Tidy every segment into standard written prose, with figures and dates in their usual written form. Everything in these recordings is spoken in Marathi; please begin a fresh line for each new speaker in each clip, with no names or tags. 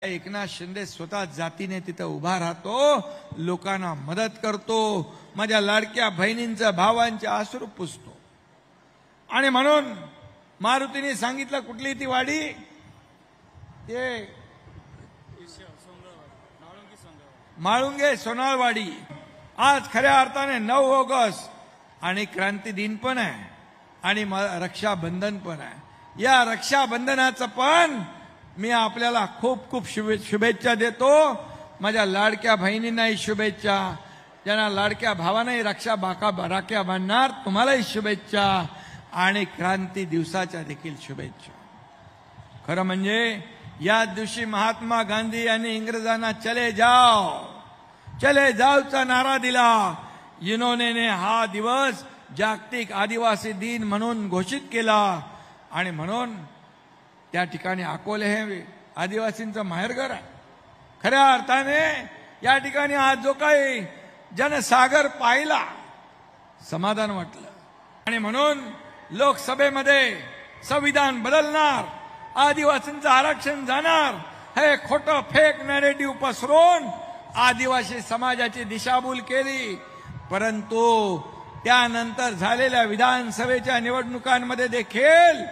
एकनाथ शिंदे स्वतः जातीने तिथे उभा राहतो, लोकांना मदत करतो, माझ्या लाडक्या बहिणींच्या भावांचे अश्रू पुसतो. आणि म्हणून मारुतीने सांगितलं कुठली ती वाडी, ते माळुंगे सोनाळवाडी. आज खऱ्या अर्थाने 9 ऑगस्ट आणि क्रांती दिन पण आहे आणि रक्षाबंधन पण आहे. या रक्षाबंधनाचं पण मी आपल्याला खूप खूप शुभेच्छा देतो. माझ्या लाडक्या बहिणींनाही शुभेच्छा, ज्यांना लाडक्या भावांनाही राख्या बांधणार तुम्हालाही शुभेच्छा आणि क्रांती दिवसाच्या देखील शुभेच्छा. खरं म्हणजे या दिवशी महात्मा गांधी यांनी इंग्रजांना चले जाओचा नारा दिला. युनोने हा दिवस जागतिक आदिवासी दिन म्हणून घोषित केला आणि म्हणून त्या ठिकाणी अकोले हे आदिवासींचं माहेरघर आहे. खऱ्या अर्थाने या ठिकाणी आज जो काही जनसागर पाहिला, समाधान वाटलं. आणि म्हणून लोकसभेमध्ये संविधान बदलणार, आदिवासींचं आरक्षण जाणार, हे खोटं फेक नॅरेटिव्ह पसरून आदिवासी समाजाची दिशाभूल केली. परंतु त्यानंतर झालेल्या विधानसभेच्या निवडणुकांमध्ये देखील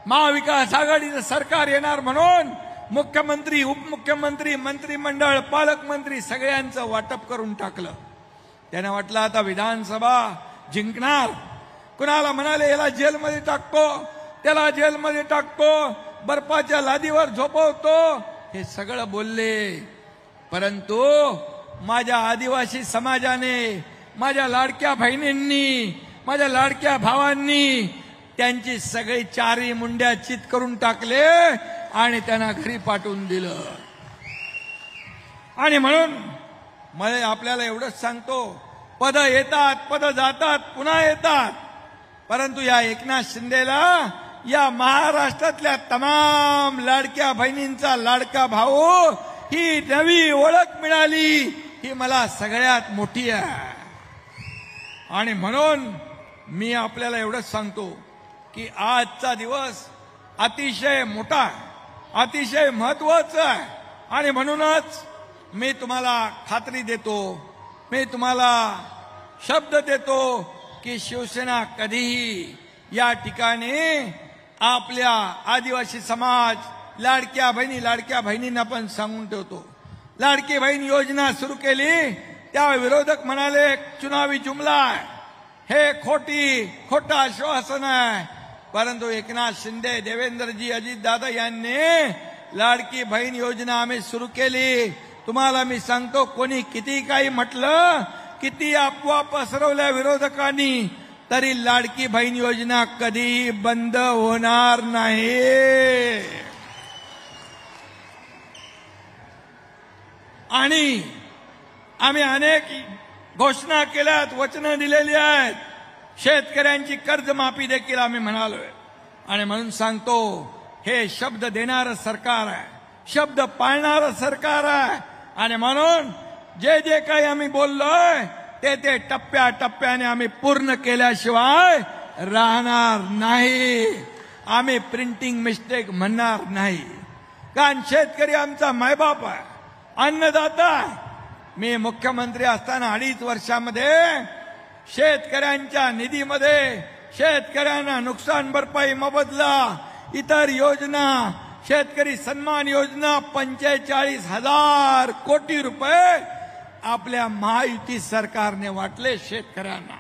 महाविकास आघाडीचं सरकार येणार म्हणून मुख्यमंत्री, उपमुख्यमंत्री, मंत्रिमंडळ, पालकमंत्री सगळ्यांचं वाटप करून टाकलं. त्याने वाटलं आता विधानसभा जिंकणार. कुणाला म्हणाले याला जेलमध्ये टाकतो, त्याला जेलमध्ये टाकतो, बर्फाच्या लादीवर झोपवतो, हे सगळं बोलले. परंतु माझ्या आदिवासी समाजाने, माझ्या लाडक्या बहिणींनी, माझ्या लाडक्या भावांनी त्यांची सगळी चारी मुंड्या चित करून टाकले आणि त्यांना घरी पाठवून दिलं. आणि म्हणून मला आपल्याला एवढंच सांगतो, पद येतात, पद जातात, पुन्हा येतात. परंतु या एकनाथ शिंदेला या महाराष्ट्रातल्या तमाम लाडक्या बहिणींचा लाडका भाऊ ही नवी ओळख मिळाली, ही मला सगळ्यात मोठी आहे. आणि म्हणून मी आपल्याला एवढंच सांगतो की आजचा दिवस अतिशय मोठा, अतिशय महत्वाचा आहे. आणि म्हणूनच मी तुम्हाला खात्री देतो, मी तुम्हाला शब्द देतो की शिवसेना कधीही या ठिकाणी आपल्या आदिवासी समाज, लाडक्या बहिणींना पण सांगून ठेवतो. लाडकी बहीण योजना सुरू केली, त्या विरोधक म्हणाले चुनावी जुमला आहे, हे खोटं आश्वासन आहे. परंतु एकनाथ शिंदे, देवेंद्रजी, अजितदादा यांनी लाडकी बहीण योजना आम्ही सुरू केली. तुम्हाला मी सांगतो, कोणी किती काही म्हटलं, किती अफवा पसरवल्या विरोधकांनी, तरी लाडकी बहीण योजना कधी बंद होणार नाही. आणि आम्ही अनेक घोषणा केल्यात, वचनं दिलेली आहेत. शेतकऱ्यांची कर्जमाफी देखील आम्ही म्हणालोय. आणि म्हणून सांगतो, हे शब्द देणारं सरकार आहे, शब्द पाळणारं सरकार आहे. आणि म्हणून जे जे काही आम्ही बोललोय ते टप्प्याटप्प्याने आम्ही पूर्ण केल्याशिवाय राहणार नाही. आम्ही प्रिंटिंग मिस्टेक म्हणणार नाही. कारण शेतकरी आमचा मायबाप आहे, अन्नदाता आहे. मी मुख्यमंत्री असताना 2.5 वर्षामध्ये शेतकऱ्यांच्या निधीमध्ये शेतकऱ्यांना नुकसान भरपाई मोबदला, इतर योजना, शेतकरी सन्मान योजना 45,000 कोटी रुपये आपल्या महायुती सरकारने वाटले शेतकऱ्यांना.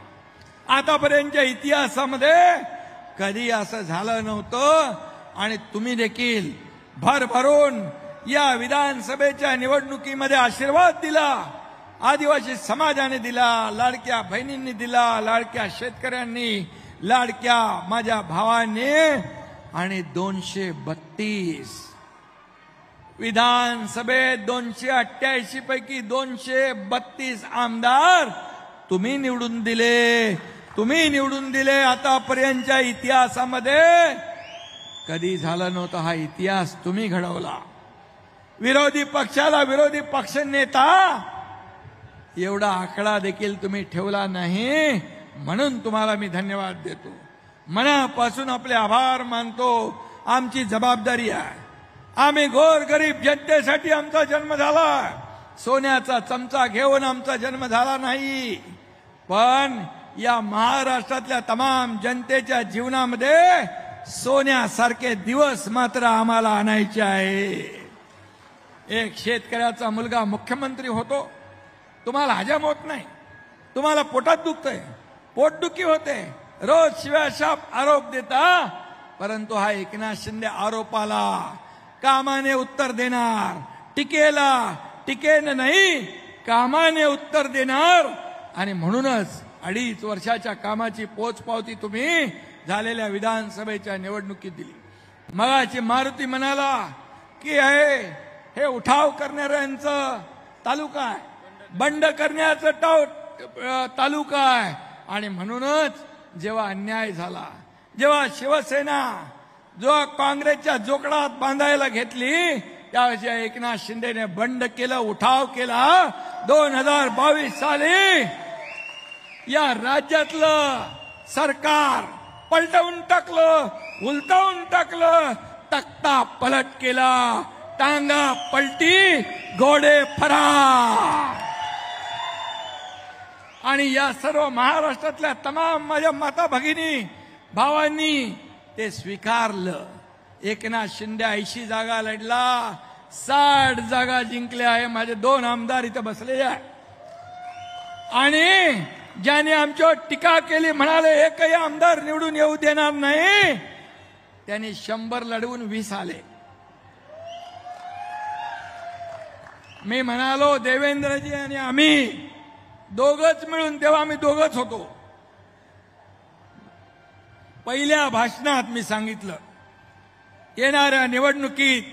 आतापर्यंतच्या इतिहासामध्ये कधी असं झालं नव्हतं. आणि तुम्ही देखील भरभरून या विधानसभेच्या निवडणुकीमध्ये आशीर्वाद दिला, आदिवासी समाजाने दिला, लाडक्या बहिणींनी दिला, लाडक्या शेतकऱ्यांनी, लाडक्या माझ्या भावांनी. आणि 232 विधानसभेत 288 पैकी 232 आमदार तुम्ही निवडून दिले. आतापर्यंतच्या इतिहासामध्ये कधी झालं नव्हतं. हा इतिहास तुम्ही घडवला. विरोधी पक्षाला विरोधी पक्षनेता एवढा आकडा देखील तुम्ही ठेवला नाही, म्हणून तुम्हाला मी धन्यवाद देतो. मनापासून आपले आभार मानतो. आमची जबाबदारी आहे. आम्ही गोरगरीब जनतेसाठी आमचा जन्म झाला. सोन्याचा चमचा घेऊन आमचा जन्म झाला नाही, पण या महाराष्ट्रातल्या तमाम जनतेच्या जीवनामध्ये सोन्यासारखे दिवस मात्र आम्हाला आणायचे आहे. एक शेतकऱ्याचा मुलगा मुख्यमंत्री होतो, तुम्हाला हजम होत नाही, तुम्हाला पोटात दुखतंय, पोटदुखी होते, रोज शिव्याशाप आरोप देता, परंतु हा एकनाथ शिंदे आरोपाला कामाने उत्तर देणार, टीकेने नाही कामाने उत्तर देणार. आणि म्हणूनच 2.5 वर्षाच्या कामाची पोचपावती तुम्ही झालेल्या विधानसभेच्या निवडणुकीत दिली. मगाची मारुती म्हणाला की हे उठाव करणाऱ्यांचं तालुका आहे, बंड करण्याचं तालुका आहे. आणि म्हणूनच जेव्हा अन्याय झाला, जेव्हा शिवसेना जो काँग्रेसच्या जोकडात बांधायला घेतली, त्यावेळेस एकनाथ शिंदेने बंड केलं, उठाव केला. 2022 साली या राज्यातलं सरकार पलटवून टाकलं, उलटावून टाकलं, तख्ता पलट केला, टांगा पलटी, घोडे फरार. आणि या सर्व महाराष्ट्रातल्या तमाम माझ्या माता भगिनी भावांनी ते स्वीकारलं. एकनाथ शिंदे 80 जागा लढला, 60 जागा जिंकल्या आहे. माझे 2 आमदार इथं बसलेले आहे. आणि ज्याने आमच्यावर टीका केली, म्हणाले एकही आमदार निवडून येऊ देणार नाही, त्यांनी 100 लढवून 20 आले. मी म्हणालो देवेंद्रजी आणि आम्ही दोघच मिळून, तेव्हा आम्ही दोघच होतो. पहिल्या भाषणात मी सांगितलं, येणाऱ्या निवडणुकीत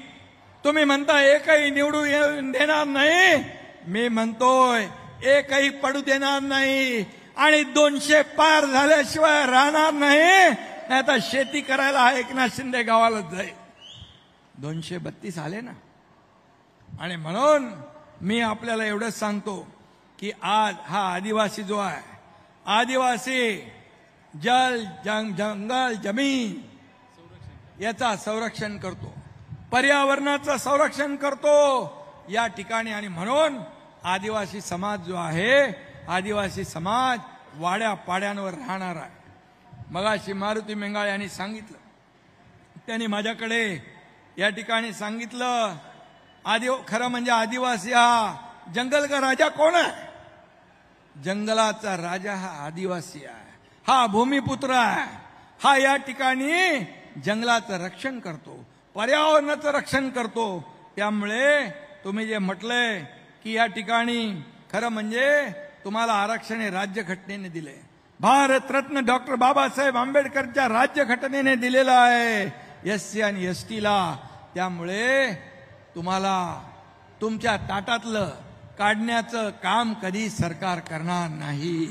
तुम्ही म्हणता एकही निवडून देणार नाही, मी म्हणतोय एकही पडू देणार नाही. आणि 200 पार झाल्याशिवाय राहणार नाही. आता शेती करायला हा एकनाथ शिंदे गावालाच जाईल. 232 आले ना. आणि म्हणून मी आपल्याला एवढंच सांगतो की आज हा आदिवासी जो आहे, आदिवासी जंगल जमीन याचा संरक्षण करतो, पर्यावरणाचं संरक्षण करतो या ठिकाणी. आणि म्हणून आदिवासी समाज जो आहे, आदिवासी समाज वाड्या पाड्यांवर राहणार आहे. मगाशी मारुती मेंगाळे यांनी सांगितलं, त्यांनी माझ्याकडे या ठिकाणी सांगितलं, खरं म्हणजे आदिवासी हा जंगल का राजा कोण आहे? जंगलाचा राजा हा आदिवासी आहे, हा भूमिपुत्र आहे. हा या ठिकाणी जंगलाचं रक्षण करतो, पर्यावरणाचं रक्षण करतो. त्यामुळे तुम्ही जे म्हटलंय की या ठिकाणी खरं म्हणजे तुम्हाला आरक्षण हे राज्यघटनेने दिले, भारतरत्न डॉक्टर बाबासाहेब आंबेडकरच्या राज्यघटनेने दिलेलं आहे SC आणि ST ला. त्यामुळे तुम्हाला तुमच्या ताटातलं काढण्याचं काम कधी सरकार करणार नाही.